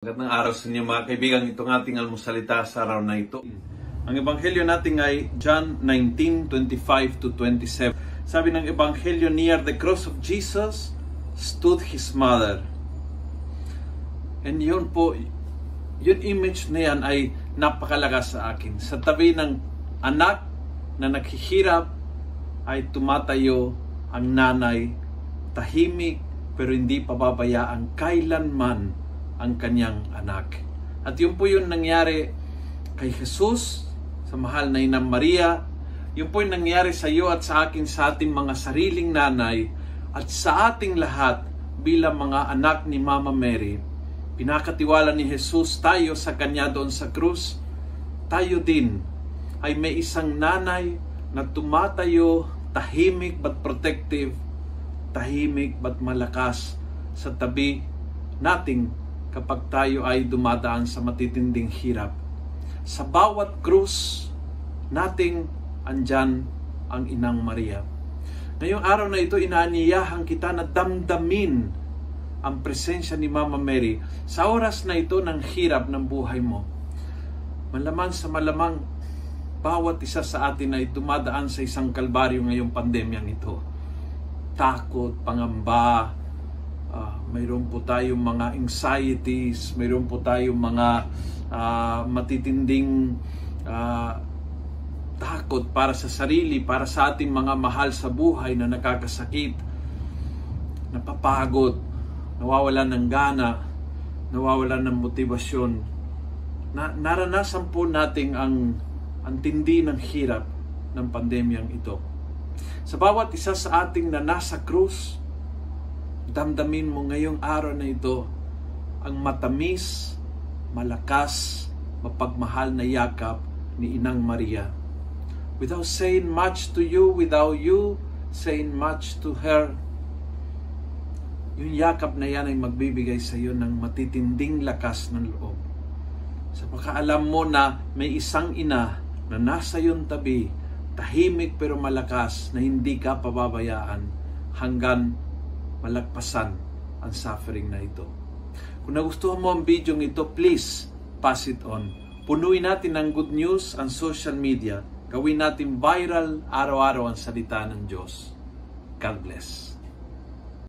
Magandang araw sa inyo mga kaibigan. Itong ating almusalita sa araw na ito. Ang ebanghelyo natin ay John 19:25-27. Sabi ng ebanghelyo, near the cross of Jesus stood his mother. And yun po, yun image na yan ay napakalakas sa akin. Sa tabi ng anak na naghihirap ay tumatayo ang nanay, tahimik pero hindi pababayaan kailanman ang kanyang anak. At yun po yung nangyari kay Jesus, sa mahal na Inang Maria. Yun po yung nangyari sa iyo at sa akin, sa ating mga sariling nanay, at sa ating lahat bilang mga anak ni Mama Mary. Pinakatiwala ni Jesus tayo sa kanya doon sa krus. Tayo din ay may isang nanay na tumatayo, tahimik but protective, tahimik but malakas sa tabi nating kapag tayo ay dumadaan sa matitinding hirap. Sa bawat krus nating andyan ang Inang Maria. Ngayong araw na ito, inaaniyahan kita na damdamin ang presensya ni Mama Mary sa oras na ito ng hirap ng buhay mo. Malamang sa malamang, bawat isa sa atin ay dumadaan sa isang kalbaryo ngayong pandemyang ito. Takot, pangamba, mayroon po tayong mga anxieties, mayroon po tayong mga matitinding takot para sa sarili, para sa ating mga mahal sa buhay na nakakasakit, napapagod, nawawalan ng gana, nawawalan ng motibasyon. Naranasan po natin ang tindi ng hirap ng pandemyang ito. Sa bawat isa sa ating na nasa krus, damdamin mo ngayong araw na ito ang matamis, malakas, mapagmahal na yakap ni Inang Maria. Without saying much to you, without you saying much to her, yung yakap na yan ay magbibigay sa iyo ng matitinding lakas ng loob. Sa pagkaalam mo na may isang ina na nasa iyong tabi, tahimik pero malakas, na hindi ka pababayaan hanggang malagpasan ang suffering na ito. Kung nagustuhan mo ang video ito, please pass it on. Punuin natin ng good news ang social media. Gawin natin viral araw-araw ang salita ng Diyos. God bless.